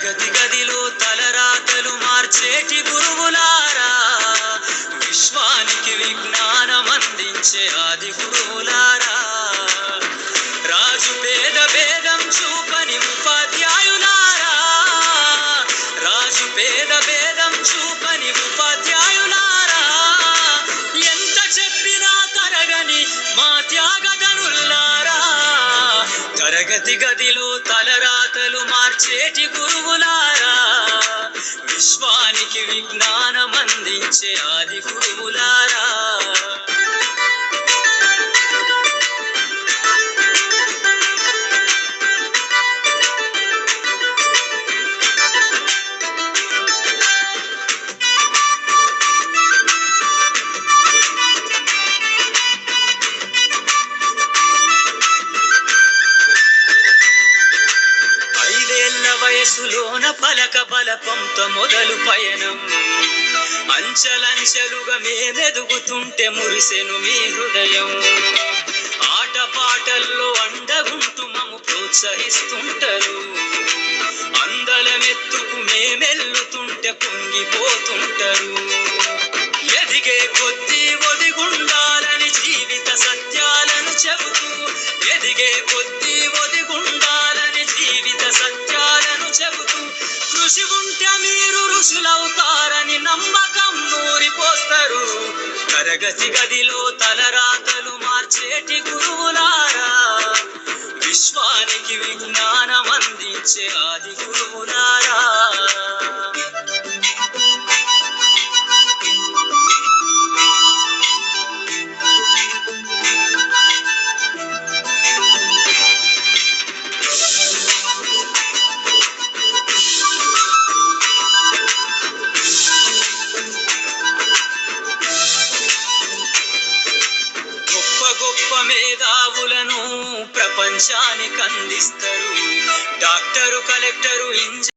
తరగతి గదిలో తలరాతలు మార్చేటి గురువులారా, విశ్వానికి విజ్ఞానం అందించే ఆది గురువులారా, రాజు పేద భేదం చూపని ఉపాధ్యాయులారా, రాజు పేద భేదం చూపని ఉపాధ్యాయులారా, ఎంత చెప్పినా తరగని మా త్యాగధనులారా, తరగతి గదిలో తలరాతలు మార్చేటి గురువులారా, విశ్వానికి విజ్ఞానం అందించే ఆది గురువులారా. వయసులోన పలక బలపంతో మొదలు పయనం, అంచెలంచెలుగా మేమెదుగుతుంటే మురిసెను మీ హృదయం, ఆట పాటల్లో అండగుంటూ మమ్ము ప్రోత్సహిస్తుంటారు, అందలమెత్తుకు మేమెల్లుతుంటే పొంగిపోతుంటారు, ఎదిగే కొద్దీ ఒదిగుండాలని జీవిత సత్యాలను చెబుతూ, ఎదిగే కొద్దీ ఒదిగుండాలని జీవిత సత్యాలను చెబుతూ, కృషి ఉంటే మీరు ఋషులవుతారని నమ్మకం నూరిపోస్తారు, తరగతి గదిలో తలరాతలు మార్చేటి గురువులారా, విశ్వానికి విజ్ఞానం అందించే ఆది గురువులారా. గొప్ప మేధావులను ప్రపంచానికి అందిస్తారు, డాక్టరు, కలెక్టరు, ఇంజనీరు